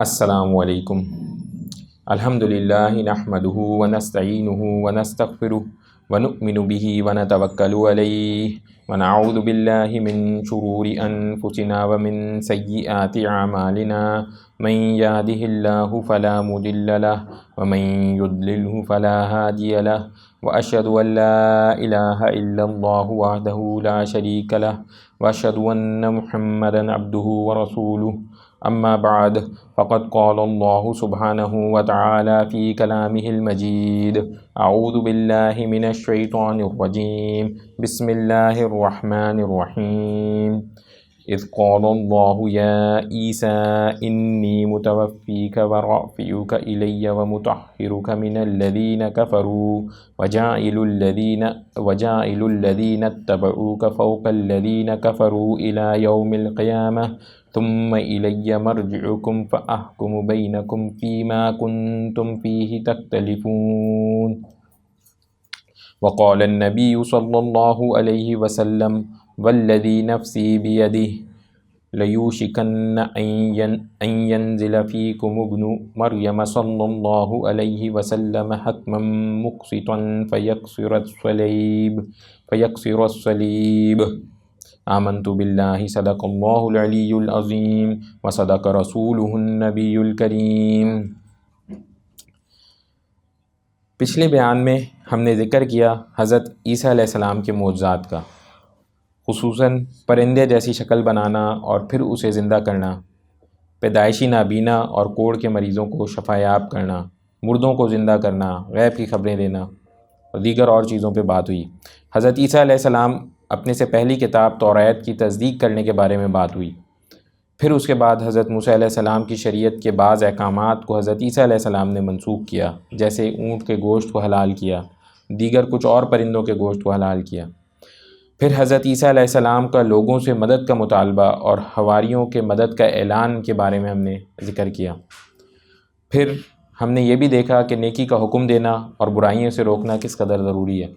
السلام علیکم۔ الحمدللہ نحمدہ ونستعینہ ونستغفرہ ونؤمن بہ ونتوکل علیہ ونعوذ باللہ من شرور انفسنا ومن سیئات اعمالنا من یہدہ اللہ فلا مضل لہ ومن یضللہ فلا ہادی لہ واشہد ان لا الہ الا اللہ وحدہ لا شریک لہ واشہد ان محمدا عبدہ ورسولہ اما بعد فقد قال اللہ سبحانہ وتعالی فی کلامہ المجید اعوذ باللہ من الشیطان الرجیم بسم اللہ الرحمن الرحیم اذ قال اللہ یا عیسیٰ انی متوفیک ورافعک الی ومطہرک من الذین کفروا وجاعل الذین اتبعوک فوق الذین کفروا الی یوم القیامہ ثم الی مرجعکم فاحکم بینکم فیما کنتم فیہ تختلفون وقال النبی صلی اللہ علیہ وسلم والذی نفسی بیدہ لیوشکن ان ینزل فیکم ابن مریم صلی اللہ علیہ وسلم حتما مقسطا فیکسر الصلیب آمنت باللہ صدق اللہ العلی العظیم وصدق رسولہ النبی الکریم۔ پچھلے بیان میں ہم نے ذکر کیا حضرت عیسیٰ علیہ السلام کے معجزات کا، خصوصاً پرندے جیسی شکل بنانا اور پھر اسے زندہ کرنا، پیدائشی نابینا اور کوڑ کے مریضوں کو شفایاب کرنا، مردوں کو زندہ کرنا، غیب کی خبریں دینا اور دیگر اور چیزوں پہ بات ہوئی۔ حضرت عیسیٰ علیہ السلام اپنے سے پہلی کتاب توریت کی تصدیق کرنے کے بارے میں بات ہوئی۔ پھر اس کے بعد حضرت موسیٰ علیہ السلام کی شریعت کے بعض احکامات کو حضرت عیسیٰ علیہ السلام نے منسوخ کیا، جیسے اونٹ کے گوشت کو حلال کیا، دیگر کچھ اور پرندوں کے گوشت کو حلال کیا۔ پھر حضرت عیسیٰ علیہ السلام کا لوگوں سے مدد کا مطالبہ اور حواریوں کے مدد کا اعلان کے بارے میں ہم نے ذکر کیا۔ پھر ہم نے یہ بھی دیکھا کہ نیکی کا حکم دینا اور برائیوں سے روکنا کس قدر ضروری ہے۔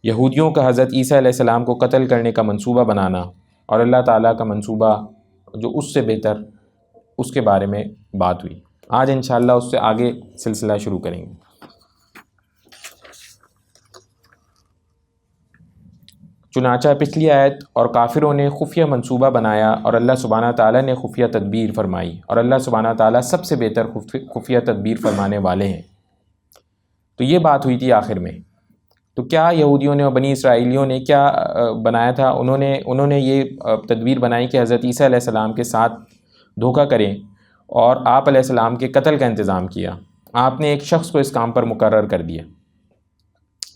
یہودیوں کا حضرت عیسیٰ علیہ السلام کو قتل کرنے کا منصوبہ بنانا اور اللہ تعالیٰ کا منصوبہ جو اس سے بہتر، اس کے بارے میں بات ہوئی۔ آج انشاءاللہ اس سے آگے سلسلہ شروع کریں گے۔ چنانچہ پچھلی آیت اور کافروں نے خفیہ منصوبہ بنایا اور اللہ سبحانہ تعالیٰ نے خفیہ تدبیر فرمائی، اور اللہ سبحانہ تعالیٰ سب سے بہتر خفیہ تدبیر فرمانے والے ہیں۔ تو یہ بات ہوئی تھی آخر میں۔ تو کیا یہودیوں نے اور بنی اسرائیلیوں نے کیا بنایا تھا؟ انہوں نے یہ تدبیر بنائی کہ حضرت عیسیٰ علیہ السلام کے ساتھ دھوکہ کریں اور آپ علیہ السلام کے قتل کا انتظام کیا۔ آپ نے ایک شخص کو اس کام پر مقرر کر دیا۔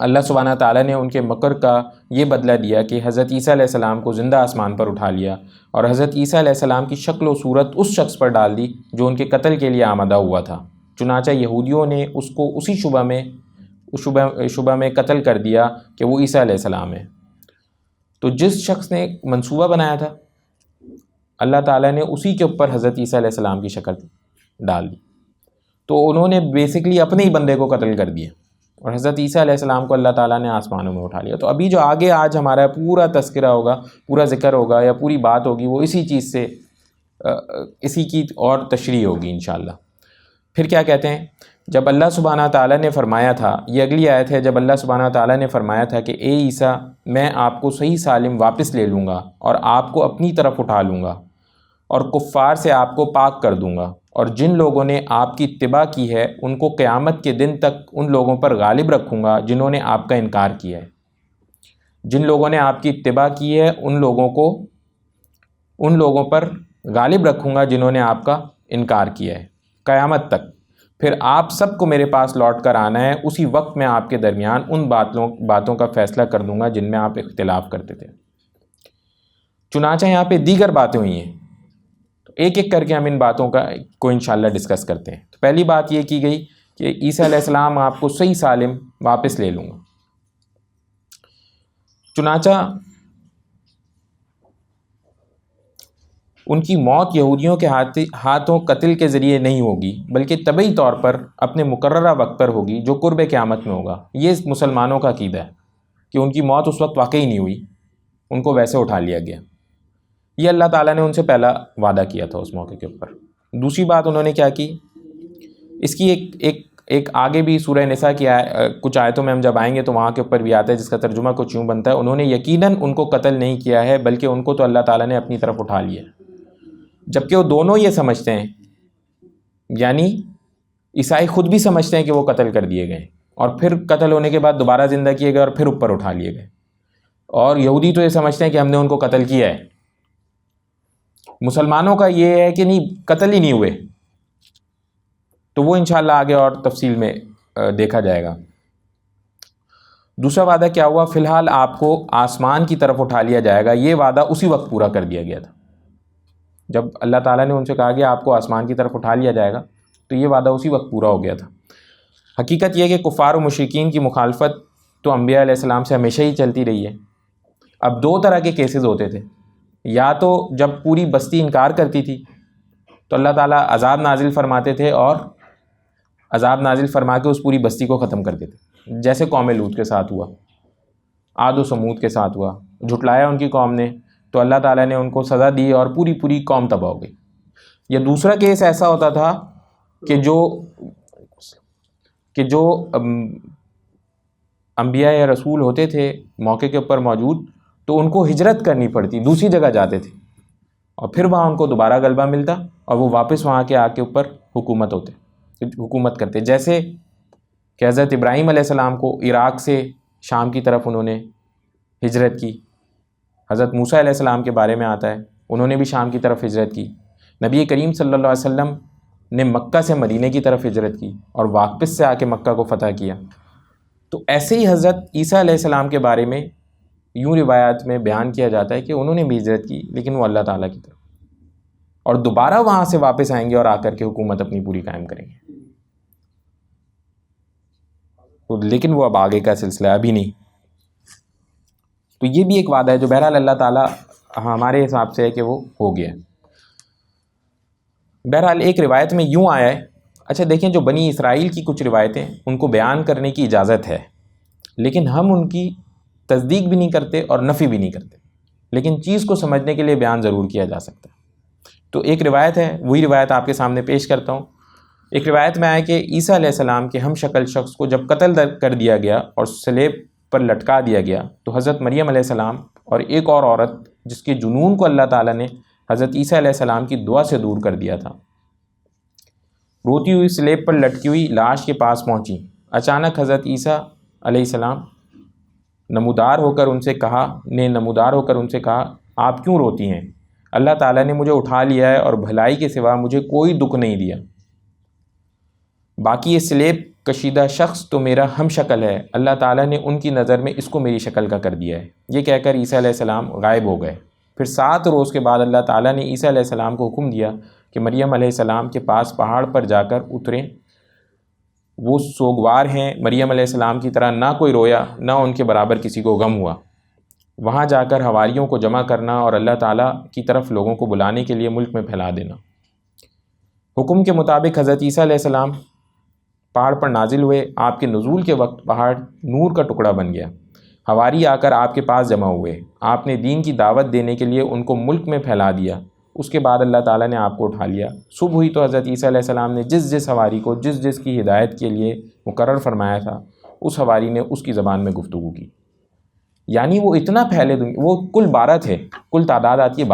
اللہ سبحانہ تعالیٰ نے ان کے مکر کا یہ بدلہ دیا کہ حضرت عیسیٰ علیہ السلام کو زندہ آسمان پر اٹھا لیا اور حضرت عیسیٰ علیہ السلام کی شکل و صورت اس شخص پر ڈال دی جو ان کے قتل کے لیے آمادہ ہوا تھا۔ چنانچہ یہودیوں نے اس کو اسی شبہ میں قتل کر دیا کہ وہ عیسیٰ علیہ السلام ہے۔ تو جس شخص نے منصوبہ بنایا تھا، اللہ تعالیٰ نے اسی کے اوپر حضرت عیسیٰ علیہ السلام کی شکل ڈال دی۔ تو انہوں نے بیسکلی اپنے ہی بندے کو قتل کر دیا اور حضرت عیسیٰ علیہ السلام کو اللہ تعالیٰ نے آسمانوں میں اٹھا لیا۔ تو ابھی جو آگے آج ہمارا پورا تذکرہ ہوگا، پورا ذکر ہوگا یا پوری بات ہوگی، وہ اسی چیز سے اسی کی اور تشریح ہوگی انشاءاللہ۔ پھر کیا کہتے ہیں؟ جب اللہ سبحانہ تعالیٰ نے فرمایا تھا، یہ اگلی آیت ہے، جب اللہ سبحانہ تعالیٰ نے فرمایا تھا کہ اے عیسیٰ، میں آپ کو صحیح سالم واپس لے لوں گا اور آپ کو اپنی طرف اٹھا لوں گا اور کفار سے آپ کو پاک کر دوں گا، اور جن لوگوں نے آپ کی اتباع کی ہے ان کو قیامت کے دن تک ان لوگوں پر غالب رکھوں گا جنہوں نے آپ کا انکار کیا ہے۔ جن لوگوں نے آپ کی اتباع کی ہے ان لوگوں پر غالب رکھوں گا جنہوں نے آپ کا انکار کیا ہے قیامت تک۔ پھر آپ سب کو میرے پاس لوٹ کر آنا ہے، اسی وقت میں آپ کے درمیان ان باتوں کا فیصلہ کر دوں گا جن میں آپ اختلاف کرتے تھے۔ چنانچہ یہاں پہ دیگر باتیں ہوئی ہیں، تو ایک ایک کر کے ہم ان باتوں کو انشاءاللہ ڈسکس کرتے ہیں۔ تو پہلی بات یہ کی گئی کہ عیسیٰ علیہ السلام آپ کو صحیح سالم واپس لے لوں گا۔ چنانچہ ان کی موت یہودیوں کے ہاتھوں قتل کے ذریعے نہیں ہوگی، بلکہ طبعی طور پر اپنے مقررہ وقت پر ہوگی جو قرب قیامت میں ہوگا۔ یہ مسلمانوں کا عقیدہ ہے کہ ان کی موت اس وقت واقعی نہیں ہوئی، ان کو ویسے اٹھا لیا گیا۔ یہ اللہ تعالیٰ نے ان سے پہلا وعدہ کیا تھا اس موقع کے اوپر۔ دوسری بات انہوں نے کیا کی، اس کی ایک آگے بھی سورہ نساء کی کچھ آیتوں میں ہم جب آئیں گے تو وہاں کے اوپر بھی آتا ہے، جس کا ترجمہ کچھ یوں بنتا ہے، انہوں نے یقیناً ان کو قتل نہیں کیا ہے بلکہ ان کو تو اللہ تعالیٰ نے اپنی طرف اٹھا لیا، جبکہ وہ دونوں یہ سمجھتے ہیں، یعنی عیسائی خود بھی سمجھتے ہیں کہ وہ قتل کر دیے گئے اور پھر قتل ہونے کے بعد دوبارہ زندہ کیے گئے اور پھر اوپر اٹھا لیے گئے، اور یہودی تو یہ سمجھتے ہیں کہ ہم نے ان کو قتل کیا ہے۔ مسلمانوں کا یہ ہے کہ نہیں، قتل ہی نہیں ہوئے، تو وہ انشاءاللہ آگے اور تفصیل میں دیکھا جائے گا۔ دوسرا وعدہ کیا ہوا، فی الحال آپ کو آسمان کی طرف اٹھا لیا جائے گا، یہ وعدہ اسی وقت پورا کر دیا گیا تھا جب اللہ تعالیٰ نے ان سے کہا کہ آپ کو آسمان کی طرف اٹھا لیا جائے گا، تو یہ وعدہ اسی وقت پورا ہو گیا تھا۔ حقیقت یہ کہ کفار و مشرکین کی مخالفت تو انبیاء علیہ السلام سے ہمیشہ ہی چلتی رہی ہے۔ اب دو طرح کے کیسز ہوتے تھے، یا تو جب پوری بستی انکار کرتی تھی تو اللہ تعالیٰ عذاب نازل فرماتے تھے اور عذاب نازل فرما کے اس پوری بستی کو ختم کر دیتے، جیسے قوم لوط کے ساتھ ہوا، عاد و سمود کے ساتھ ہوا، جھٹلایا ان کی قوم نے تو اللہ تعالیٰ نے ان کو سزا دی اور پوری قوم تباہ ہو گئی۔ یا دوسرا کیس ایسا ہوتا تھا کہ جو انبیاء یا رسول ہوتے تھے موقع کے اوپر موجود، تو ان کو ہجرت کرنی پڑتی، دوسری جگہ جاتے تھے اور پھر وہاں ان کو دوبارہ غلبہ ملتا اور وہ واپس وہاں کے کے اوپر حکومت کرتے، جیسے کہ حضرت ابراہیم علیہ السلام کو عراق سے شام کی طرف انہوں نے ہجرت کی، حضرت موسیٰ علیہ السلام کے بارے میں آتا ہے انہوں نے بھی شام کی طرف ہجرت کی، نبی کریم صلی اللہ علیہ وسلم نے مکہ سے مدینے کی طرف ہجرت کی اور واپس سے آ کے مکہ کو فتح کیا۔ تو ایسے ہی حضرت عیسیٰ علیہ السلام کے بارے میں یوں روایات میں بیان کیا جاتا ہے کہ انہوں نے بھی ہجرت کی لیکن وہ اللہ تعالیٰ کی طرف، اور دوبارہ وہاں سے واپس آئیں گے اور آ کر کے حکومت اپنی پوری قائم کریں گے، لیکن وہ اب آگے کا سلسلہ ابھی نہیں۔ تو یہ بھی ایک وعدہ ہے جو بہرحال اللہ تعالیٰ ہمارے حساب سے ہے کہ وہ ہو گیا۔ بہرحال ایک روایت میں یوں آیا ہے، اچھا دیکھیں، جو بنی اسرائیل کی کچھ روایتیں ان کو بیان کرنے کی اجازت ہے لیکن ہم ان کی تصدیق بھی نہیں کرتے اور نفی بھی نہیں کرتے، لیکن چیز کو سمجھنے کے لیے بیان ضرور کیا جا سکتا ہے۔ تو ایک روایت ہے، وہی روایت آپ کے سامنے پیش کرتا ہوں۔ ایک روایت میں آیا کہ عیسیٰ علیہ السلام کے ہم شکل شخص کو جب قتل کر دیا گیا اور سلیب پر لٹکا دیا گیا تو حضرت مریم علیہ السلام اور ایک اور عورت جس کے جنون کو اللہ تعالیٰ نے حضرت عیسیٰ علیہ السلام کی دعا سے دور کر دیا تھا، روتی ہوئی سلیب پر لٹکی ہوئی لاش کے پاس پہنچی۔ اچانک حضرت عیسیٰ علیہ السلام نمودار ہو کر ان سے کہا آپ کیوں روتی ہیں؟ اللہ تعالیٰ نے مجھے اٹھا لیا ہے اور بھلائی کے سوا مجھے کوئی دکھ نہیں دیا، باقی یہ سلیب کشیدہ شخص تو میرا ہم شکل ہے، اللہ تعالیٰ نے ان کی نظر میں اس کو میری شکل کا کر دیا ہے۔ یہ کہہ کر عیسیٰ علیہ السلام غائب ہو گئے۔ پھر 7 روز کے بعد اللہ تعالیٰ نے عیسیٰ علیہ السلام کو حکم دیا کہ مریم علیہ السلام کے پاس پہاڑ پر جا کر اتریں، وہ سوگوار ہیں، مریم علیہ السلام کی طرح نہ کوئی رویا نہ ان کے برابر کسی کو غم ہوا۔ وہاں جا کر حواریوں کو جمع کرنا اور اللہ تعالیٰ کی طرف لوگوں کو بلانے کے لیے ملک میں پھیلا دینا۔ حکم کے مطابق حضرت عیسیٰ علیہ السلام پہاڑ پر نازل ہوئے، آپ کے نزول کے وقت پہاڑ نور کا ٹکڑا بن گیا، حواری آ کر آپ کے پاس جمع ہوئے، آپ نے دین کی دعوت دینے کے لیے ان کو ملک میں پھیلا دیا۔ اس کے بعد اللہ تعالیٰ نے آپ کو اٹھا لیا۔ صبح ہوئی تو حضرت عیسیٰ علیہ السلام نے جس حواری کو جس کی ہدایت کے لیے مقرر فرمایا تھا اس حواری نے اس کی زبان میں گفتگو کی، یعنی وہ اتنا پھیلے وہ کل 12 تھے، کل تعداد آتی ہے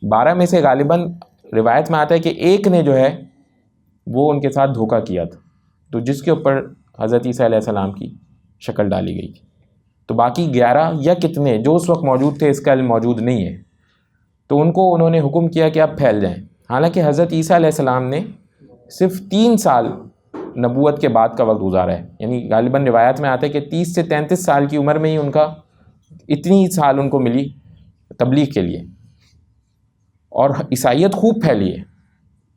12 میں سے غالباً روایت میں آتا ہے کہ ایک نے جو ہے وہ ان کے ساتھ دھوکہ کیا تھا، تو جس کے اوپر حضرت عیسیٰ علیہ السلام کی شکل ڈالی گئی تھی، تو باقی 11 یا کتنے جو اس وقت موجود تھے اس کا علم موجود نہیں ہے، تو ان کو انہوں نے حکم کیا کہ آپ پھیل جائیں۔ حالانکہ حضرت عیسیٰ علیہ السلام نے صرف 3 سال نبوت کے بعد کا وقت گزارا ہے، یعنی غالباً روایت میں آتا ہے کہ 30 سے 33 سال کی عمر میں ہی ان کا اتنی سال ان کو ملی تبلیغ کے لیے، اور عیسائیت خوب پھیلی ہے۔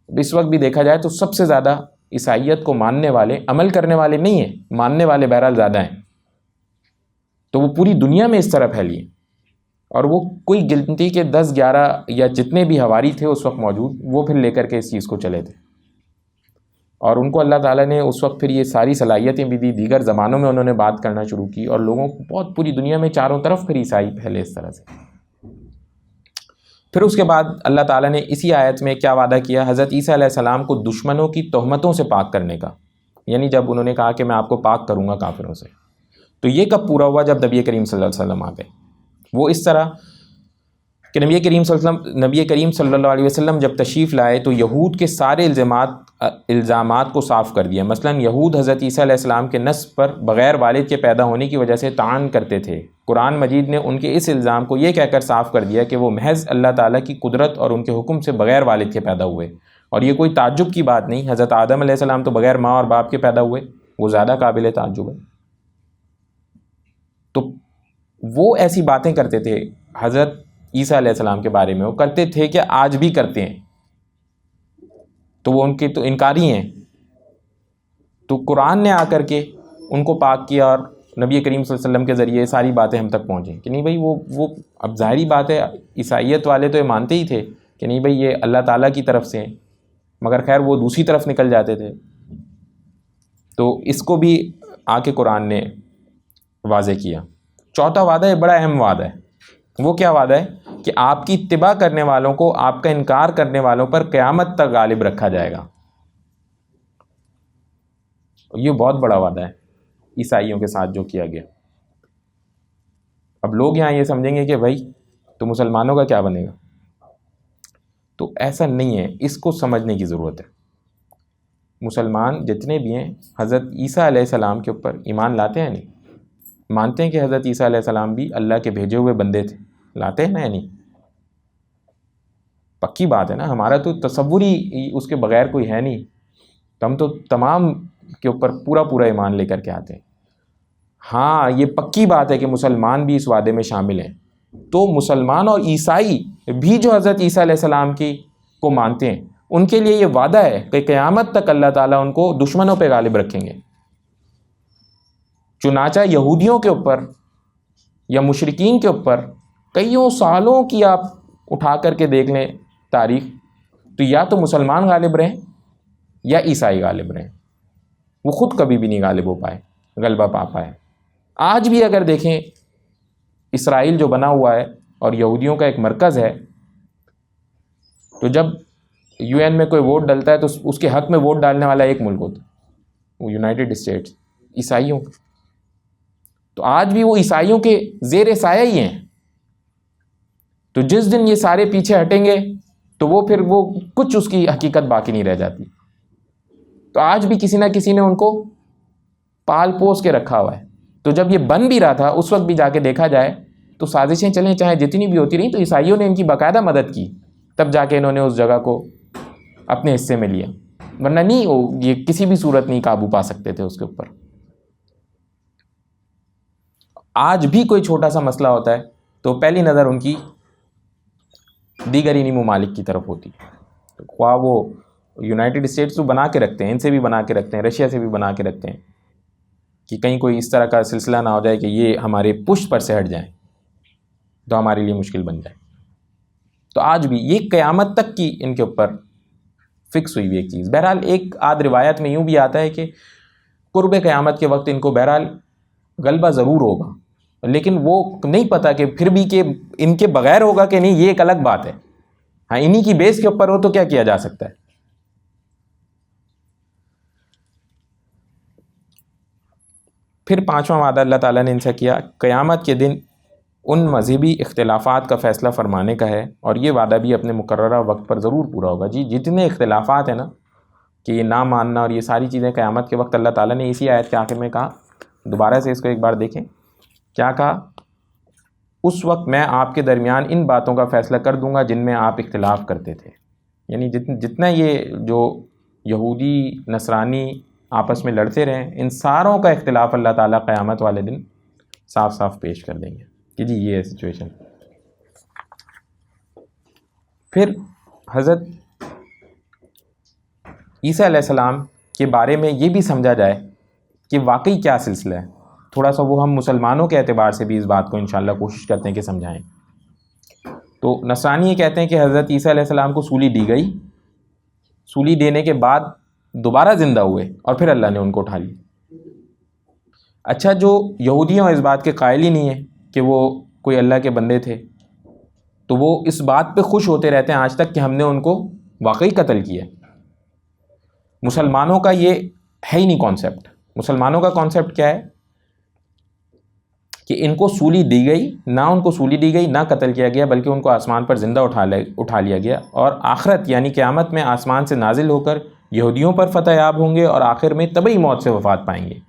اس وقت بھی دیکھا جائے تو سب سے زیادہ عیسائیت کو ماننے والے، عمل کرنے والے نہیں ہیں، ماننے والے بہرحال زیادہ ہیں، تو وہ پوری دنیا میں اس طرح پھیلی ہے، اور وہ کوئی گنتی کے 10 11 یا جتنے بھی حواری تھے اس وقت موجود، وہ پھر لے کر کے اس چیز کو چلے تھے، اور ان کو اللہ تعالیٰ نے اس وقت پھر یہ ساری صلاحیتیں بھی دی، دیگر زبانوں میں انہوں نے بات کرنا شروع کی، اور لوگوں کو بہت پوری دنیا میں چاروں طرف پھر عیسائی پھیلے اس طرح سے۔ پھر اس کے بعد اللہ تعالیٰ نے اسی آیت میں کیا وعدہ کیا حضرت عیسیٰ علیہ السلام کو دشمنوں کی تہمتوں سے پاک کرنے کا، یعنی جب انہوں نے کہا کہ میں آپ کو پاک کروں گا کافروں سے، تو یہ کب پورا ہوا؟ جب نبی کریم صلی اللہ علیہ وسلم آ گئے۔ وہ اس طرح کہ نبی کریم صلی اللہ علیہ وسلم جب تشریف لائے تو یہود کے سارے الزامات کو صاف کر دیا۔ مثلا یہود حضرت عیسیٰ علیہ السلام کے نسب پر بغیر والد کے پیدا ہونے کی وجہ سے طعن کرتے تھے۔ قرآن مجید نے ان کے اس الزام کو یہ کہہ کر صاف کر دیا کہ وہ محض اللہ تعالیٰ کی قدرت اور ان کے حکم سے بغیر والد کے پیدا ہوئے، اور یہ کوئی تعجب کی بات نہیں۔ حضرت آدم علیہ السلام تو بغیر ماں اور باپ کے پیدا ہوئے، وہ زیادہ قابل تعجب ہے۔ تو وہ ایسی باتیں کرتے تھے حضرت عیسیٰ علیہ السلام کے بارے میں، وہ کرتے تھے کہ آج بھی کرتے ہیں، تو وہ ان کے تو انکاری ہیں۔ تو قرآن نے آ کر کے ان کو پاک کیا، اور نبی کریم صلی اللہ علیہ وسلم کے ذریعے ساری باتیں ہم تک پہنچیں کہ نہیں بھائی وہ اب ظاہری بات ہے، عیسائیت والے تو یہ مانتے ہی تھے کہ نہیں بھائی یہ اللہ تعالیٰ کی طرف سے ہیں، مگر خیر وہ دوسری طرف نکل جاتے تھے۔ تو اس کو بھی آ کے قرآن نے واضح کیا۔ چوتھا وعدہ ہے، بڑا اہم وعدہ ہے۔ وہ کیا وعدہ ہے؟ کہ آپ کی اتباع کرنے والوں کو آپ کا انکار کرنے والوں پر قیامت تک غالب رکھا جائے گا۔ یہ بہت بڑا وعدہ ہے عیسائیوں کے ساتھ جو کیا گیا۔ اب لوگ یہاں یہ سمجھیں گے کہ بھائی تو مسلمانوں کا کیا بنے گا، تو ایسا نہیں ہے، اس کو سمجھنے کی ضرورت ہے۔ مسلمان جتنے بھی ہیں حضرت عیسیٰ علیہ السلام کے اوپر ایمان لاتے ہیں نہیں؟ مانتے ہیں کہ حضرت عیسیٰ علیہ السلام بھی اللہ کے بھیجے ہوئے بندے تھے، لاتے ہیں نا؟ نہیں پکی بات ہے نا، ہمارا تو تصور ہی اس کے بغیر کوئی ہے نہیں، تو ہم تو تمام کے اوپر پورا ایمان لے کر کے آتے ہیں۔ ہاں یہ پکی بات ہے کہ مسلمان بھی اس وعدے میں شامل ہیں۔ تو مسلمان اور عیسائی بھی جو حضرت عیسیٰ علیہ السلام کی کو مانتے ہیں، ان کے لیے یہ وعدہ ہے کہ قیامت تک اللہ تعالیٰ ان کو دشمنوں پہ غالب رکھیں گے۔ چنانچہ یہودیوں کے اوپر یا مشرکین کے اوپر کئیوں سالوں کی آپ اٹھا کر کے دیکھ لیں تاریخ، تو یا تو مسلمان غالب رہیں یا عیسائی غالب رہیں، وہ خود کبھی بھی نہیں غالب ہو پائے، غلبہ پا پائے۔ آج بھی اگر دیکھیں اسرائیل جو بنا ہوا ہے اور یہودیوں کا ایک مرکز ہے، تو جب UN میں کوئی ووٹ ڈلتا ہے تو اس کے حق میں ووٹ ڈالنے والا ایک ملک ہوتا ہے، وہ یونائٹڈ اسٹیٹس، عیسائیوں۔ تو آج بھی وہ عیسائیوں کے زیر سایہ ہی ہیں۔ تو جس دن یہ سارے پیچھے ہٹیں گے تو وہ پھر وہ کچھ اس کی حقیقت باقی نہیں رہ جاتی۔ تو آج بھی کسی نہ کسی نے ان کو پال پوس کے رکھا ہوا ہے۔ تو جب یہ بن بھی رہا تھا اس وقت بھی جا کے دیکھا جائے تو سازشیں چلیں چاہے جتنی بھی ہوتی رہیں، تو عیسائیوں نے ان کی باقاعدہ مدد کی، تب جا کے انہوں نے اس جگہ کو اپنے حصے میں لیا، ورنہ نہیں یہ کسی بھی صورت نہیں قابو پا سکتے تھے اس کے اوپر۔ آج بھی کوئی چھوٹا سا مسئلہ ہوتا ہے تو پہلی نظر ان کی دیگر انہی ممالک کی طرف ہوتی ہے، خواہ وہ یونائٹڈ اسٹیٹس تو بنا کے رکھتے ہیں، ان سے بھی بنا کے رکھتے ہیں، رشیا سے بھی بنا کے رکھتے ہیں کہ کہیں کوئی اس طرح کا سلسلہ نہ ہو جائے کہ یہ ہمارے پشت پر سے ہٹ جائیں تو ہمارے لیے مشکل بن جائے۔ تو آج بھی یہ قیامت تک کی ان کے اوپر فکس ہوئی ہوئی ایک چیز۔ بہرحال ایک آدھ روایت میں یوں بھی آتا ہے کہ قرب قیامت کے وقت ان کو بہرحال غلبہ ضرور ہوگا، لیکن وہ نہیں پتہ کہ پھر بھی کہ ان کے بغیر ہوگا کہ نہیں، یہ ایک الگ بات ہے۔ ہاں انہی کی بیس کے اوپر ہو تو کیا کیا جا سکتا ہے۔ پھر پانچواں وعدہ اللہ تعالیٰ نے ان سے کیا، قیامت کے دن ان مذہبی اختلافات کا فیصلہ فرمانے کا ہے، اور یہ وعدہ بھی اپنے مقررہ وقت پر ضرور پورا ہوگا۔ جی جتنے اختلافات ہیں نا کہ یہ نہ ماننا اور یہ ساری چیزیں قیامت کے وقت اللہ تعالیٰ نے اسی آیت کے آخر میں کہا، دوبارہ سے اس کو ایک بار دیکھیں کیا کہا، اس وقت میں آپ کے درمیان ان باتوں کا فیصلہ کر دوں گا جن میں آپ اختلاف کرتے تھے۔ یعنی جتنا یہ جو یہودی نصرانی آپس میں لڑتے رہیں، ان ساروں کا اختلاف اللہ تعالیٰ قیامت والے دن صاف صاف پیش کر دیں گے کہ جی یہ ہے سچویشن۔ پھر حضرت عیسیٰ علیہ السلام کے بارے میں یہ بھی سمجھا جائے کہ واقعی کیا سلسلہ ہے، تھوڑا سا وہ ہم مسلمانوں کے اعتبار سے بھی اس بات کو انشاءاللہ کوشش کرتے ہیں کہ سمجھائیں۔ تو نصرانی یہ کہتے ہیں کہ حضرت عیسیٰ علیہ السلام کو سولی دی گئی، سولی دینے کے بعد دوبارہ زندہ ہوئے اور پھر اللہ نے ان کو اٹھا لی۔ اچھا جو یہودیوں اس بات کے قائل ہی نہیں ہیں کہ وہ کوئی اللہ کے بندے تھے، تو وہ اس بات پہ خوش ہوتے رہتے ہیں آج تک کہ ہم نے ان کو واقعی قتل کیا۔ مسلمانوں کا یہ ہے ہی نہیں کانسیپٹ۔ مسلمانوں کا کانسیپٹ کیا ہے کہ ان کو سولی دی گئی، نہ ان کو سولی دی گئی، نہ قتل کیا گیا، بلکہ ان کو آسمان پر زندہ اٹھا لیا گیا، اور آخرت یعنی قیامت میں آسمان سے نازل ہو کر یہودیوں پر فتح یاب ہوں گے اور آخر میں طبعی موت سے وفات پائیں گے۔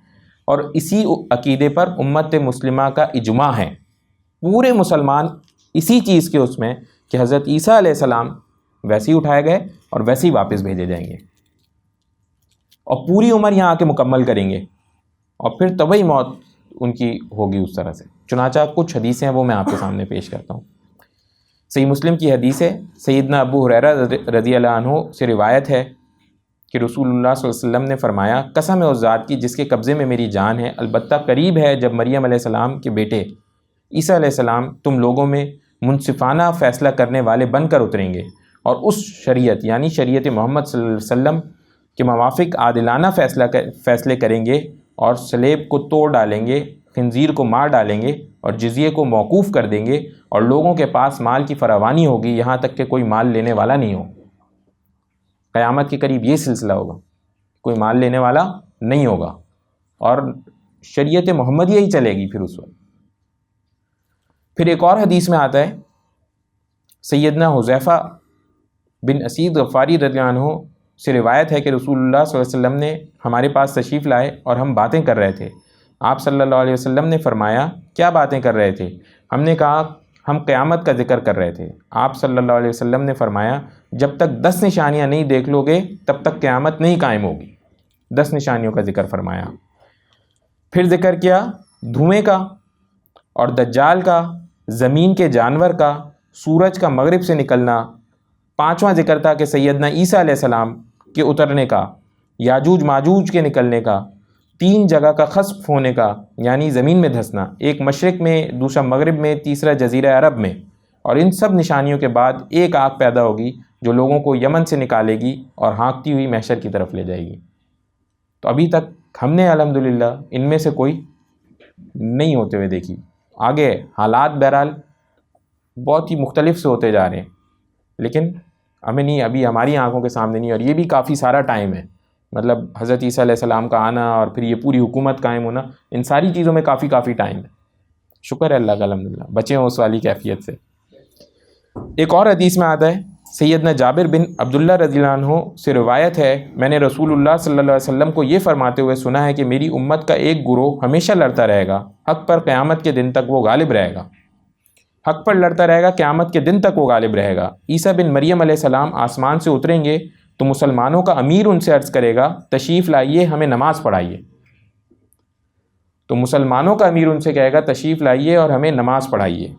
اور اسی عقیدے پر امت مسلمہ کا اجماع ہے، پورے مسلمان اسی چیز کے اس میں کہ حضرت عیسیٰ علیہ السلام ویسے ہی اٹھائے گئے اور ویسے ہی واپس بھیجے جائیں گے، اور پوری عمر یہاں آ کے مکمل کریں گے، اور پھر طبعی موت ان کی ہوگی اس طرح سے۔ چنانچہ کچھ حدیثیں ہیں وہ میں آپ کے سامنے پیش کرتا ہوں۔ صحیح مسلم کی حدیث ہے، سیدنا ابو ہریرہ رضی اللہ عنہ سے روایت ہے کہ رسول اللہ صلی اللہ علیہ وسلم نے فرمایا، قسم ہے اس ذات کی جس کے قبضے میں میری جان ہے، البتہ قریب ہے جب مریم علیہ السلام کے بیٹے عیسیٰ علیہ السلام تم لوگوں میں منصفانہ فیصلہ کرنے والے بن کر اتریں گے، اور اس شریعت یعنی شریعت محمد صلی اللہ علیہ وسلم کے موافق عادلانہ فیصلے کریں گے، اور سلیب کو توڑ ڈالیں گے، خنزیر کو مار ڈالیں گے، اور جزیے کو موقوف کر دیں گے، اور لوگوں کے پاس مال کی فراوانی ہوگی یہاں تک کہ کوئی مال لینے والا نہیں ہو۔ قیامت کے قریب یہ سلسلہ ہوگا، کوئی مال لینے والا نہیں ہوگا، اور شریعت محمدیہ ہی چلے گی پھر اس وقت۔ پھر ایک اور حدیث میں آتا ہے، سیدنا حذیفہ بن اسید غفاری رضی اللہ عنہ سے روایت ہے کہ رسول اللہ صلی اللہ علیہ وسلم نے ہمارے پاس تشریف لائے اور ہم باتیں کر رہے تھے۔ آپ صلی اللہ علیہ وسلم نے فرمایا، کیا باتیں کر رہے تھے؟ ہم نے کہا، ہم قیامت کا ذکر کر رہے تھے۔ آپ صلی اللہ علیہ وسلم نے فرمایا، جب تک 10 نشانیاں نہیں دیکھ لو گے تب تک قیامت نہیں قائم ہوگی۔ 10 نشانیوں کا ذکر فرمایا، پھر ذکر کیا دھوئیں کا اور دجال کا، زمین کے جانور کا، سورج کا مغرب سے نکلنا، 5واں ذکر تھا کہ سیدنا عیسیٰ علیہ السلام کے اترنے کا، یاجوج ماجوج کے نکلنے کا، 3 جگہ کا خسف ہونے کا یعنی زمین میں دھنسنا، ایک مشرق میں، دوسرا مغرب میں، تیسرا جزیرہ عرب میں، اور ان سب نشانیوں کے بعد ایک آگ پیدا ہوگی جو لوگوں کو یمن سے نکالے گی اور ہانکتی ہوئی محشر کی طرف لے جائے گی۔ تو ابھی تک ہم نے الحمدللہ ان میں سے کوئی نہیں ہوتے ہوئے دیکھی۔ آگے حالات بہرحال بہت ہی مختلف سے ہوتے جا رہے ہیں، لیکن ہمیں نہیں، ابھی ہماری آنکھوں کے سامنے نہیں، اور یہ بھی کافی سارا ٹائم ہے، مطلب حضرت عیسیٰ علیہ السلام کا آنا اور پھر یہ پوری حکومت قائم ہونا، ان ساری چیزوں میں کافی ٹائم ہے۔ شکر ہے اللہ کا الحمدللہ بچے ہوں اس والی کیفیت سے۔ ایک اور حدیث میں آتا ہے، سیدنا جابر بن عبداللہ رضی اللہ عنہ سے روایت ہے، میں نے رسول اللہ صلی اللہ علیہ وسلم کو یہ فرماتے ہوئے سنا ہے کہ میری امت کا ایک گروہ ہمیشہ لڑتا رہے گا حق پر، قیامت کے دن تک وہ غالب رہے گا۔ حق پر لڑتا رہے گا، قیامت کے دن تک وہ غالب رہے گا۔ عیسیٰ بن مریم علیہ السلام آسمان سے اتریں گے تو مسلمانوں کا امیر ان سے عرض کرے گا، تشریف لائیے ہمیں نماز پڑھائیے۔ تو مسلمانوں کا امیر ان سے کہے گا، تشریف لائیے اور ہمیں نماز پڑھائیے۔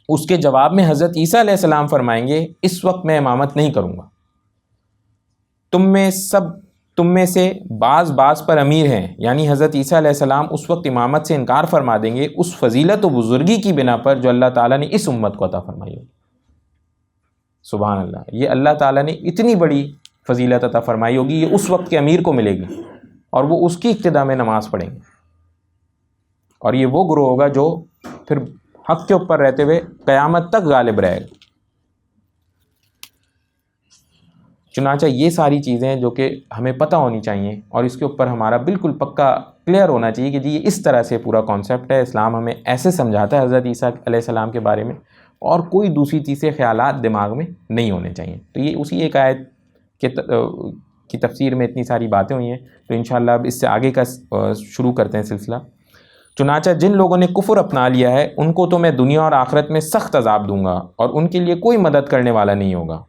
اس کے جواب میں حضرت عیسیٰ علیہ السلام فرمائیں گے، اس وقت میں امامت نہیں کروں گا، تم میں سے بعض پر امیر ہیں، یعنی حضرت عیسیٰ علیہ السلام اس وقت امامت سے انکار فرما دیں گے اس فضیلت و بزرگی کی بنا پر جو اللہ تعالیٰ نے اس امت کو عطا فرمائی ہوگی۔ سبحان اللہ، یہ اللہ تعالیٰ نے اتنی بڑی فضیلت عطا فرمائی ہوگی، یہ اس وقت کے امیر کو ملے گی، اور وہ اس کی اقتداء میں نماز پڑھیں گے، اور یہ وہ گروہ ہوگا جو پھر حق کے اوپر رہتے ہوئے قیامت تک غالب رہے گا۔ چنانچہ یہ ساری چیزیں جو کہ ہمیں پتہ ہونی چاہیے، اور اس کے اوپر ہمارا بالکل پکا کلیئر ہونا چاہیے کہ جی یہ اس طرح سے پورا کانسیپٹ ہے، اسلام ہمیں ایسے سمجھاتا ہے حضرت عیسیٰ علیہ السلام کے بارے میں، اور کوئی دوسری تیسرے خیالات دماغ میں نہیں ہونے چاہیے۔ تو یہ اسی ایک آیت کی تفسیر میں اتنی ساری باتیں ہوئی ہیں، تو انشاءاللہ اب اس سے آگے کا شروع کرتے ہیں سلسلہ۔ چنانچہ جن لوگوں نے کفر اپنا لیا ہے ان کو تو میں دنیا اور آخرت میں سخت عذاب دوں گا، اور ان کے لیے کوئی مدد کرنے والا نہیں ہوگا۔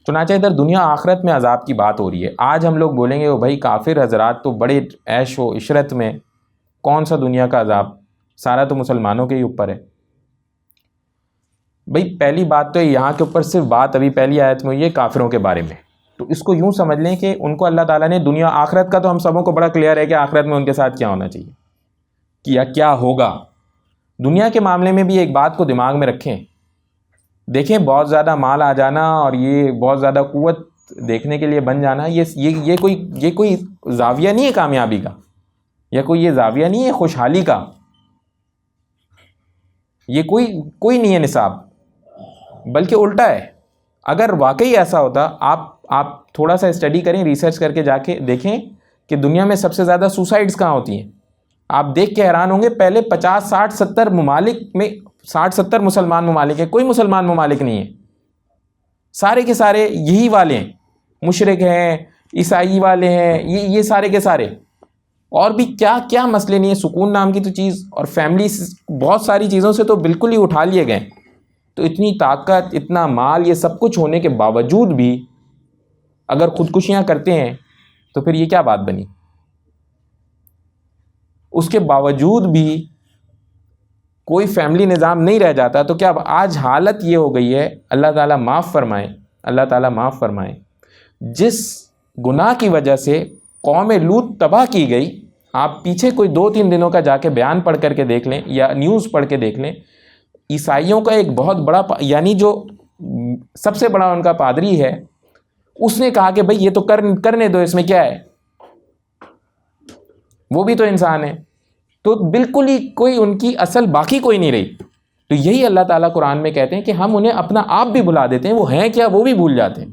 چنانچہ ادھر دنیا آخرت میں عذاب کی بات ہو رہی ہے۔ آج ہم لوگ بولیں گے وہ بھائی کافر حضرات تو بڑے عیش و عشرت میں، کون سا دنیا کا عذاب، سارا تو مسلمانوں کے ہی اوپر ہے۔ بھائی پہلی بات تو یہاں کے اوپر صرف بات ابھی پہلی آیت میں یہ کافروں کے بارے میں، تو اس کو یوں سمجھ لیں کہ ان کو اللہ تعالیٰ نے دنیا آخرت کا تو ہم سبوں کو بڑا کلیئر ہے کہ آخرت میں ان کے ساتھ کیا ہونا چاہیے، کیا ہوگا۔ دنیا کے معاملے میں بھی ایک بات کو دماغ میں رکھیں، دیکھیں بہت زیادہ مال آ جانا اور یہ بہت زیادہ قوت دیکھنے کے لیے بن جانا، یہ کوئی زاویہ نہیں ہے کامیابی کا، یا کوئی یہ زاویہ نہیں ہے خوشحالی کا، یہ کوئی نہیں ہے نصاب۔ بلکہ الٹا ہے. اگر واقعی ایسا ہوتا، آپ تھوڑا سا اسٹڈی کریں، ریسرچ کر کے جا کے دیکھیں کہ دنیا میں سب سے زیادہ سوسائڈز کہاں ہوتی ہیں. آپ دیکھ کے حیران ہوں گے، پہلے 50 60 70 ممالک میں 60 70 مسلمان ممالک ہیں، کوئی مسلمان ممالک نہیں ہے، سارے کے سارے یہی والے ہیں، مشرک ہیں، عیسائی والے ہیں، یہ سارے کے سارے. اور بھی کیا کیا مسئلے نہیں ہیں، سکون نام کی تو چیز، اور فیملی بہت ساری چیزوں سے تو بالکل ہی اٹھا لیے گئے. تو اتنی طاقت، اتنا مال، یہ سب کچھ ہونے کے باوجود بھی اگر خودکشیاں کرتے ہیں تو پھر یہ کیا بات بنی؟ اس کے باوجود بھی کوئی فیملی نظام نہیں رہ جاتا. تو کیا آج حالت یہ ہو گئی ہے، اللہ تعالیٰ معاف فرمائے، اللہ تعالیٰ معاف فرمائے، جس گناہ کی وجہ سے قوم لوط تباہ کی گئی. آپ پیچھے کوئی 2-3 دنوں کا جا کے بیان پڑھ کر کے دیکھ لیں یا نیوز پڑھ کے دیکھ لیں. عیسائیوں کا ایک بہت بڑا یعنی جو سب سے بڑا ان کا پادری ہے، اس نے کہا کہ بھئی یہ تو کرنے دو، اس میں کیا ہے، وہ بھی تو انسان ہے. تو بالکل ہی کوئی ان کی اصل باقی کوئی نہیں رہی. تو یہی اللہ تعالیٰ قرآن میں کہتے ہیں کہ ہم انہیں اپنا آپ بھی بھلا دیتے ہیں، وہ ہیں کیا وہ بھی بھول جاتے ہیں.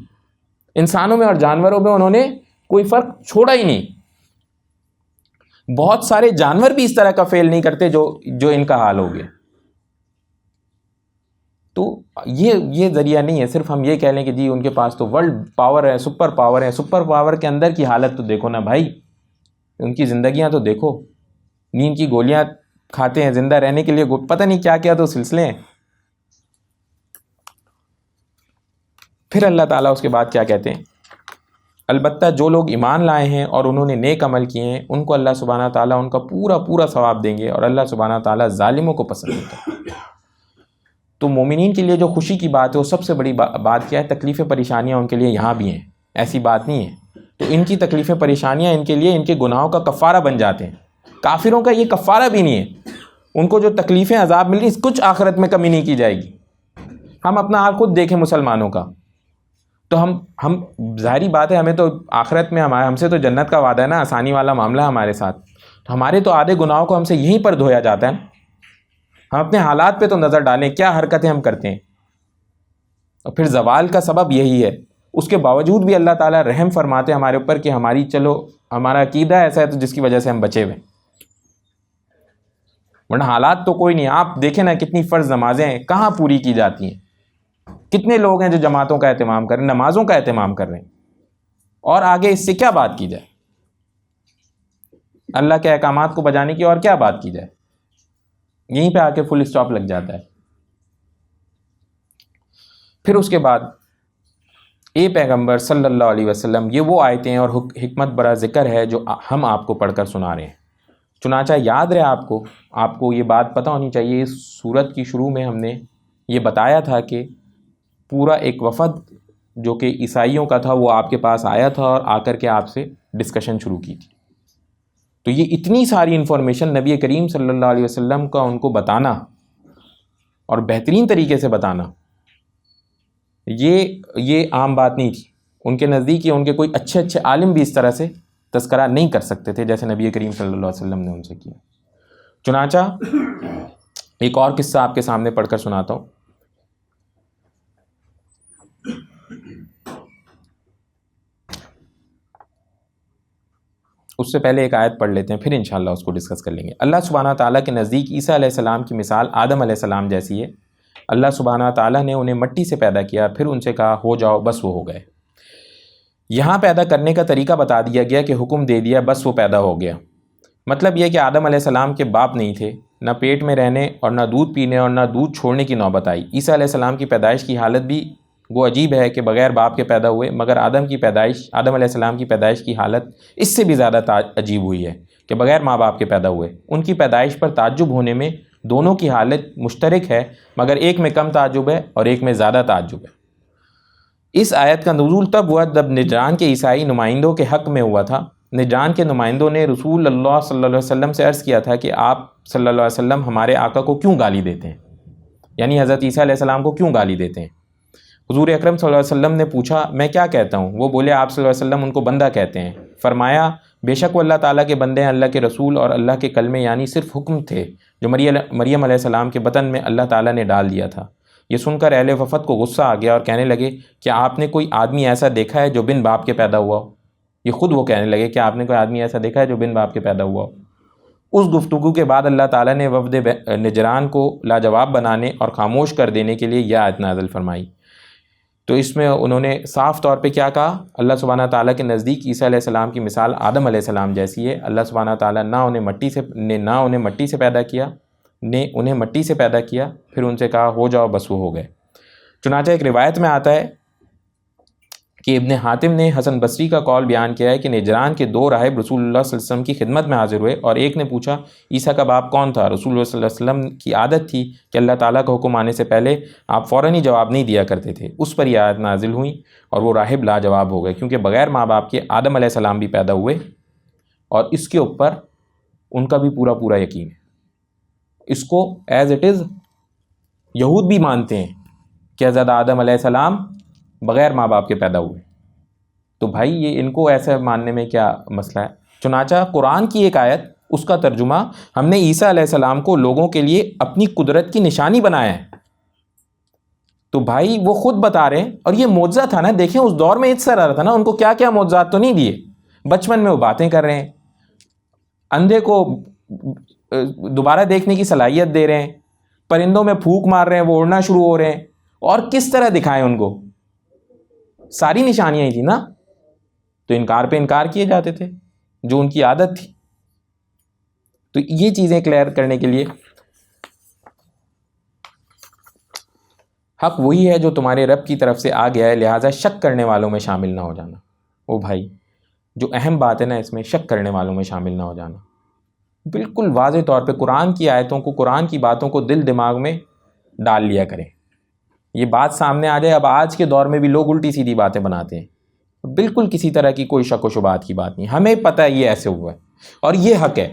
انسانوں میں اور جانوروں میں انہوں نے کوئی فرق چھوڑا ہی نہیں. بہت سارے جانور بھی اس طرح کا فیل نہیں کرتے جو ان کا حال ہو گیا. تو یہ ذریعہ نہیں ہے صرف ہم یہ کہہ لیں کہ جی ان کے پاس تو ورلڈ پاور ہے، سپر پاور ہے. سپر پاور کے اندر کی حالت تو دیکھو نا بھائی، ان کی زندگیاں تو دیکھو، نیند کی گولیاں کھاتے ہیں زندہ رہنے کے لیے، پتہ نہیں کیا کیا تو سلسلے ہیں. پھر اللہ تعالیٰ اس کے بعد کیا کہتے ہیں؟ البتہ جو لوگ ایمان لائے ہیں اور انہوں نے نیک عمل کیے ہیں، ان کو اللہ سبحانہ تعالیٰ ان کا پورا ثواب دیں گے، اور اللہ سبحانہ تعالیٰ ظالموں کو پسند نہیں کرتا. تو مومنین کے لیے جو خوشی کی بات ہے، وہ سب سے بڑی بات کیا ہے؟ تکلیفیں پریشانیاں ان کے لیے یہاں بھی ہیں، ایسی بات نہیں ہے. تو ان کی تکلیفیں پریشانیاں ان کے لیے ان کے گناہوں کا کفارہ بن جاتے ہیں. کافروں کا یہ کفارہ بھی نہیں ہے. ان کو جو تکلیفیں عذاب مل رہی، کچھ آخرت میں کمی نہیں کی جائے گی. ہم اپنا حال خود دیکھیں مسلمانوں کا، تو ہم ظاہری بات ہے، ہمیں تو آخرت میں ہم سے تو جنت کا وعدہ ہے نا، آسانی والا معاملہ ہے ہمارے ساتھ. تو ہمارے تو آدھے گناہوں کو ہم سے یہیں پر دھویا جاتا ہے. ہم اپنے حالات پہ تو نظر ڈالیں، کیا حرکتیں ہم کرتے ہیں. اور پھر زوال کا سبب یہی ہے. اس کے باوجود بھی اللہ تعالیٰ رحم فرماتے ہیں ہمارے اوپر کہ ہمارا عقیدہ ایسا ہے تو جس کی وجہ سے ہم بچے ہوئے. ورنہ حالات تو کوئی نہیں. آپ دیکھیں نا کتنی فرض نمازیں کہاں پوری کی جاتی ہیں. کتنے لوگ ہیں جو جماعتوں کا اہتمام کر رہے ہیں، نمازوں کا اہتمام کر رہے ہیں، اور آگے اس سے کیا بات کی جائے؟ اللہ کے احکامات کو بجانے کی اور کیا بات کی جائے؟ یہیں پہ آ کے فل اسٹاپ لگ جاتا ہے. پھر اس کے بعد اے پیغمبر صلی اللہ علیہ وسلم، یہ وہ آیتیں اور حکمت برا ذکر ہے جو ہم آپ کو پڑھ کر سنا رہے ہیں. چنانچہ یاد رہے آپ کو یہ بات پتہ ہونی چاہیے، اس سورت کی شروع میں ہم نے یہ بتایا تھا کہ پورا ایک وفد جو کہ عیسائیوں کا تھا وہ آپ کے پاس آیا تھا اور آ کر کے آپ سے ڈسکشن شروع کی تھی. تو یہ اتنی ساری انفارمیشن نبی کریم صلی اللہ علیہ وسلم کا ان کو بتانا اور بہترین طریقے سے بتانا، یہ عام بات نہیں تھی. ان کے نزدیک ان کے کوئی اچھے عالم بھی اس طرح سے تذکرہ نہیں کر سکتے تھے جیسے نبی کریم صلی اللہ علیہ وسلم نے ان سے کیا. چنانچہ ایک اور قصہ آپ کے سامنے پڑھ کر سناتا ہوں. اس سے پہلے ایک آیت پڑھ لیتے ہیں، پھر انشاءاللہ اس کو ڈسکس کر لیں گے. اللہ سبحانہ تعالیٰ کے نزدیک عیسیٰ علیہ السلام کی مثال آدم علیہ السلام جیسی ہے. اللہ سبحانہ تعالیٰ نے انہیں مٹی سے پیدا کیا، پھر ان سے کہا ہو جاؤ، بس وہ ہو گئے. یہاں پیدا کرنے کا طریقہ بتا دیا گیا کہ حکم دے دیا، بس وہ پیدا ہو گیا. مطلب یہ کہ آدم علیہ السلام کے باپ نہیں تھے، نہ پیٹ میں رہنے اور نہ دودھ پینے اور نہ دودھ چھوڑنے کی نوبت آئی. عیسیٰ علیہ السلام کی پیدائش کی حالت بھی وہ عجیب ہے کہ بغیر باپ کے پیدا ہوئے، مگر آدم علیہ السلام کی پیدائش کی حالت اس سے بھی زیادہ عجیب ہوئی ہے کہ بغیر ماں باپ کے پیدا ہوئے. ان کی پیدائش پر تعجب ہونے میں دونوں کی حالت مشترک ہے، مگر ایک میں کم تعجب ہے اور ایک میں زیادہ تعجب ہے. اس آیت کا نزول تب ہوا جب نجران کے عیسائی نمائندوں کے حق میں ہوا تھا. نجران کے نمائندوں نے رسول اللہ صلی اللہ علیہ وسلم سے عرض کیا تھا کہ آپ صلی اللہ علیہ وسلم ہمارے آقا کو کیوں گالی دیتے ہیں، یعنی حضرت عیسیٰ علیہ السلام کو کیوں گالی دیتے ہیں. حضور اکرم صلی اللہ علیہ وسلم نے پوچھا میں کیا کہتا ہوں؟ وہ بولے آپ صلی اللہ علیہ وسلم ان کو بندہ کہتے ہیں. فرمایا بے شک وہ اللہ تعالیٰ کے بندے ہیں، اللہ کے رسول اور اللہ کے کلمے یعنی صرف حکم تھے جو مریم علیہ السلام کے بطن میں اللہ تعالیٰ نے ڈال دیا تھا. یہ سن کر اہل وفد کو غصہ آ گیا اور کہنے لگے کہ آپ نے کوئی آدمی ایسا دیکھا ہے جو بن باپ کے پیدا ہوا ہو؟ یہ خود وہ کہنے لگے کہ آپ نے کوئی آدمی ایسا دیکھا ہے جو بن باپ کے پیدا ہوا ہو۔ اس گفتگو کے بعد اللہ تعالیٰ نے وفد نجران کو لاجواب بنانے اور خاموش کر دینے کے لیے یہ آیت نازل فرمائی۔ تو اس میں انہوں نے صاف طور پہ کیا کہا؟ اللہ سبحانہ تعالیٰ کے نزدیک عیسیٰ علیہ السلام کی مثال آدم علیہ السلام جیسی ہے۔ اللہ سبحانہ تعالیٰ نہ انہیں مٹی سے پیدا کیا، پھر ان سے کہا ہو جاؤ، بس وہ ہو گئے۔ چنانچہ ایک روایت میں آتا ہے کہ ابن حاتم نے حسن بصری کا قول بیان کیا ہے کہ نجران کے 2 راہب رسول اللہ صلی اللہ علیہ وسلم کی خدمت میں حاضر ہوئے اور ایک نے پوچھا عیسیٰ کا باپ کون تھا؟ رسول اللہ صلی اللہ علیہ وسلم کی عادت تھی کہ اللہ تعالیٰ کا حکم آنے سے پہلے آپ فوراً ہی جواب نہیں دیا کرتے تھے۔ اس پر یہ آیت نازل ہوئی اور وہ راہب لاجواب ہو گئے، کیونکہ بغیر ماں باپ کے آدم علیہ السلام بھی پیدا ہوئے اور اس کے اوپر ان کا بھی پورا یقین ہے۔ اس کو ایز اٹ از یہود بھی مانتے ہیں کہ حضرت آدم علیہ السلام بغیر ماں باپ کے پیدا ہوئے، تو بھائی یہ ان کو ایسا ماننے میں کیا مسئلہ ہے؟ چنانچہ قرآن کی ایک آیت، اس کا ترجمہ ہم نے عیسیٰ علیہ السلام کو لوگوں کے لیے اپنی قدرت کی نشانی بنایا ہے، تو بھائی وہ خود بتا رہے ہیں، اور یہ معجزہ تھا نا، دیکھیں اس دور میں اس طرح تھا نا، ان کو کیا کیا معجزات تو نہیں دیے۔ بچپن میں وہ باتیں کر رہے ہیں، اندھے کو دوبارہ دیکھنے کی صلاحیت دے رہے ہیں، پرندوں میں پھونک مار رہے ہیں، وہ اڑنا شروع ہو رہے ہیں، اور کس طرح دکھائیں ان کو؟ ساری نشانیاں ہی تھیں نا، تو انکار پہ انکار کیے جاتے تھے جو ان کی عادت تھی۔ تو یہ چیزیں کلیئر کرنے کے لیے حق وہی ہے جو تمہارے رب کی طرف سے آ گیا ہے، لہٰذا شک کرنے والوں میں شامل نہ ہو جانا۔ او بھائی، جو اہم بات ہے نا اس میں، شک کرنے والوں میں شامل نہ ہو جانا۔ بالکل واضح طور پہ قرآن کی آیتوں کو، قرآن کی باتوں کو دل دماغ میں ڈال لیا کریں۔ یہ بات سامنے آ جائے، اب آج کے دور میں بھی لوگ الٹی سیدھی باتیں بناتے ہیں، بالکل کسی طرح کی کوئی شک و شبہات کی بات نہیں، ہمیں پتہ ہے یہ ایسے ہوا ہے اور یہ حق ہے۔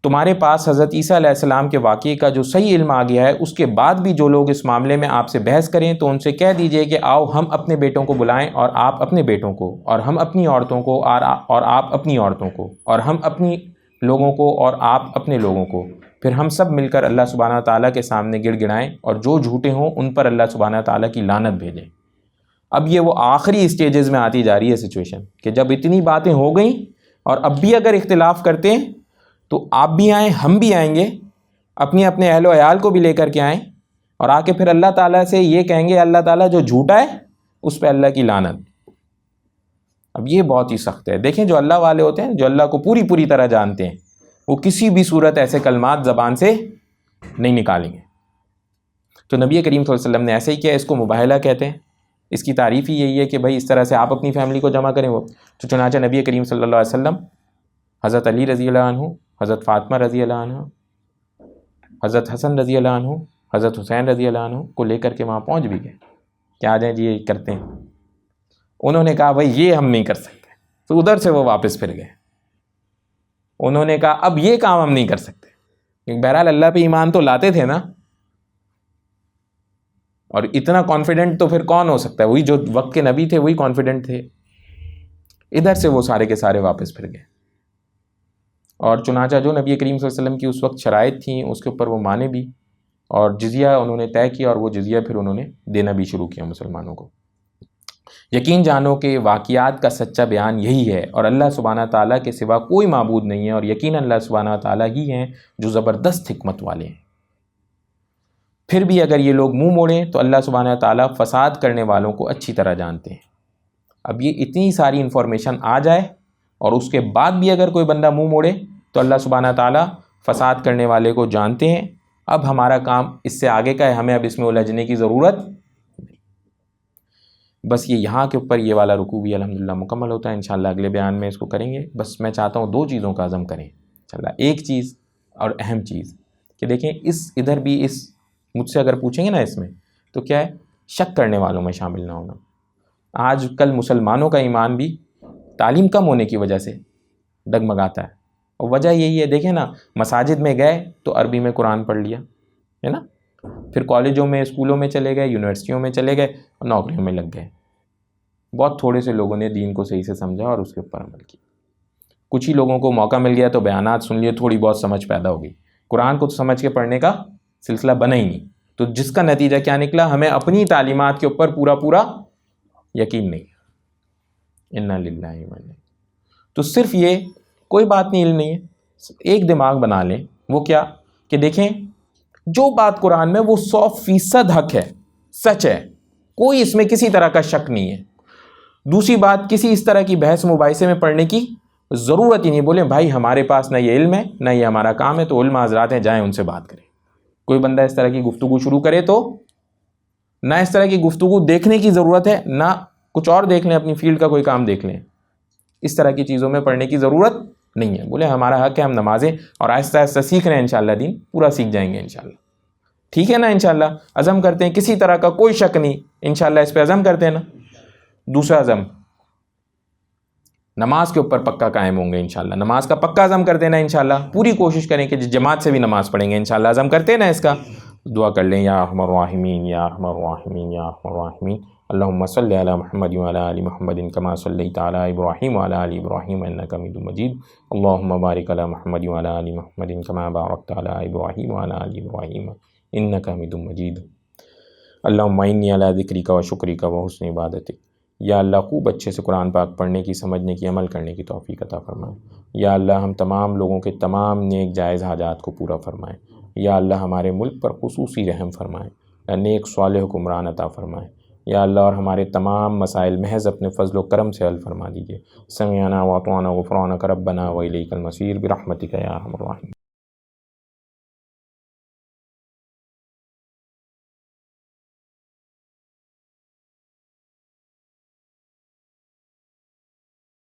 تمہارے پاس حضرت عیسیٰ علیہ السلام کے واقعے کا جو صحیح علم آ گیا ہے، اس کے بعد بھی جو لوگ اس معاملے میں آپ سے بحث کریں تو ان سے کہہ دیجئے کہ آؤ ہم اپنے بیٹوں کو بلائیں اور آپ اپنے بیٹوں کو، اور ہم اپنی عورتوں کو اور آپ اپنی عورتوں کو، اور ہم اپنی لوگوں کو اور آپ اپنے لوگوں کو، پھر ہم سب مل کر اللہ سبحانہ تعالیٰ کے سامنے گڑ گڑائیں اور جو جھوٹے ہوں ان پر اللہ سبحانہ تعالیٰ کی لعنت بھیجیں۔ اب یہ وہ آخری اسٹیجز میں آتی جا رہی ہے سچویشن کہ جب اتنی باتیں ہو گئیں اور اب بھی اگر اختلاف کرتے ہیں تو آپ بھی آئیں، ہم بھی آئیں گے، اپنے اہل و عیال کو بھی لے کر کے آئیں، اور آ کے پھر اللہ تعالیٰ سے یہ کہیں گے اللہ تعالیٰ جو جھوٹا ہے اس پہ اللہ کی لعنت۔ اب یہ بہت ہی سخت ہے۔ دیکھیں جو اللہ والے ہوتے ہیں، جو اللہ کو پوری طرح جانتے ہیں، وہ کسی بھی صورت ایسے کلمات زبان سے نہیں نکالیں گے۔ تو نبی کریم صلی اللہ علیہ وسلم نے ایسے ہی کیا، اس کو مباہلہ کہتے ہیں، اس کی تعریف ہی یہی ہے کہ بھائی اس طرح سے آپ اپنی فیملی کو جمع کریں۔ وہ تو چنانچہ نبی کریم صلی اللہ علیہ وسلم حضرت علی رضی اللہ عنہ، حضرت فاطمہ رضی اللہ عنہ، حضرت حسن رضی اللہ عنہ، حضرت حسین رضی اللہ عنہ کو لے کر کے وہاں پہنچ بھی گئے کہ آ جائیں جی یہ کرتے ہیں۔ انہوں نے کہا بھائی یہ ہم نہیں کر سکتے، تو ادھر سے وہ واپس پھر گئے۔ انہوں نے کہا اب یہ کام ہم نہیں کر سکتے، بہرحال اللہ پہ ایمان تو لاتے تھے نا، اور اتنا کانفیڈنٹ تو پھر کون ہو سکتا ہے؟ وہی جو وقت کے نبی تھے وہی کانفیڈنٹ تھے۔ ادھر سے وہ سارے کے سارے واپس پھر گئے، اور چنانچہ جو نبی کریم صلی اللہ علیہ وسلم کی اس وقت شرائط تھیں اس کے اوپر وہ مانے بھی، اور جزیہ انہوں نے طے کیا، اور وہ جزیہ پھر انہوں نے دینا بھی شروع کیا مسلمانوں کو۔ یقین جانو کہ واقعات کا سچا بیان یہی ہے، اور اللہ سبحانہ تعالیٰ کے سوا کوئی معبود نہیں ہے، اور یقیناً اللہ سبحانہ تعالیٰ ہی ہیں جو زبردست حکمت والے ہیں۔ پھر بھی اگر یہ لوگ منہ موڑیں تو اللہ سبحانہ تعالیٰ فساد کرنے والوں کو اچھی طرح جانتے ہیں۔ اب یہ اتنی ساری انفارمیشن آ جائے اور اس کے بعد بھی اگر کوئی بندہ منہ موڑے تو اللہ سبحانہ تعالیٰ فساد کرنے والے کو جانتے ہیں۔ اب ہمارا کام اس سے آگے کا ہے، ہمیں اب اس میں الجھنے کی ضرورت نہیں۔ بس یہ یہاں کے اوپر یہ والا رکوع بھی الحمدللہ مکمل ہوتا ہے، انشاءاللہ اگلے بیان میں اس کو کریں گے۔ بس میں چاہتا ہوں 2 چیزوں کا عزم کریں انشاءاللہ۔ ایک چیز اور اہم چیز کہ دیکھیں ادھر بھی مجھ سے اگر پوچھیں گے نا اس میں تو کیا ہے، شک کرنے والوں میں شامل نہ ہونا۔ آج کل مسلمانوں کا ایمان بھی تعلیم کم ہونے کی وجہ سے ڈگمگاتا ہے، اور وجہ یہی ہے، دیکھیں نا مساجد میں گئے تو عربی میں قرآن پڑھ لیا ہے نا، پھر کالجوں میں اسکولوں میں چلے گئے، یونیورسٹیوں میں چلے گئے اور نوکریوں میں لگ گئے۔ بہت تھوڑے سے لوگوں نے دین کو صحیح سے سمجھا اور اس کے اوپر عمل کیا۔ کچھ ہی لوگوں کو موقع مل گیا تو بیانات سن لیے، تھوڑی بہت سمجھ پیدا ہو گئی۔ قرآن کو تو سمجھ کے پڑھنے کا سلسلہ بنا ہی نہیں. تو جس کا نتیجہ کیا نکلا؟ ہمیں اپنی تعلیمات کے اوپر پورا یقین نہیں. انا للہ و انا. تو صرف یہ کوئی بات نہیں، علم نہیں ہے، ایک دماغ بنا لیں. وہ کیا کہ دیکھیں جو بات قرآن میں وہ 100% حق ہے، سچ ہے، کوئی اس میں کسی طرح کا شک نہیں ہے. دوسری بات، کسی اس طرح کی بحث مباحثے میں پڑھنے کی ضرورت ہی نہیں. بولیں بھائی ہمارے پاس نہ یہ علم ہے نہ یہ ہمارا کام ہے، تو علماء حضرات ہیں جائیں ان سے بات کریں. کوئی بندہ اس طرح کی گفتگو شروع کرے تو نہ اس طرح کی گفتگو دیکھنے کی ضرورت ہے، نہ کچھ اور دیکھ لیں، اپنی فیلڈ کا کوئی کام دیکھ لیں. اس طرح کی چیزوں میں پڑھنے کی ضرورت نہیں ہے. بولے ہمارا حق ہے، ہم نمازیں اور آہستہ آہستہ سیکھ رہے ہیں، انشاءاللہ دین پورا سیکھ جائیں گے انشاءاللہ. ٹھیک ہے نا؟ انشاءاللہ عزم کرتے ہیں، کسی طرح کا کوئی شک نہیں، انشاءاللہ اس پہ عزم کرتے ہیں نا. دوسرا عزم، نماز کے اوپر پکا قائم ہوں گے انشاءاللہ. نماز کا پکا عزم کر دینا انشاءاللہ. پوری کوشش کریں کہ جماعت سے بھی نماز پڑھیں گے انشاءاللہ. عزم کرتے ہیں نا اس کا. دعا کر لیں، یا ارحم الراحمین یا ارحم الراحمین یا ارحم الراحمین. اللہم صلی علی محمد وعلی آل محمد کما صلیت علی ابراہیم وعلی آل ابراہیم انک حمید مجید. اللہم بارک علی محمد وعلی آل محمد کما بارکت علی ابراہیم وعلی آل ابراہیم انک حمید مجید. اللہم انی علی ذکرک و شکرک و حسن عبادتک. یا اللہ خوب اچھے سے قرآن پاک پڑھنے کی، سمجھنے کی، عمل کرنے کی توفیق عطا فرمائے. یا اللہ ہم تمام لوگوں کے تمام نیک جائز حاجات کو پورا فرمائے. یا اللہ ہمارے ملک پر خصوصی رحم فرمائے. یا نیک صالح حکمران عطا فرمائے. یا اللہ اور ہمارے تمام مسائل محض اپنے فضل و کرم سے حل فرما دیجیے. سمعنا واطعنا غفرانک ربنا و الیک المصیر برحمتک یا ارحم الراحمین.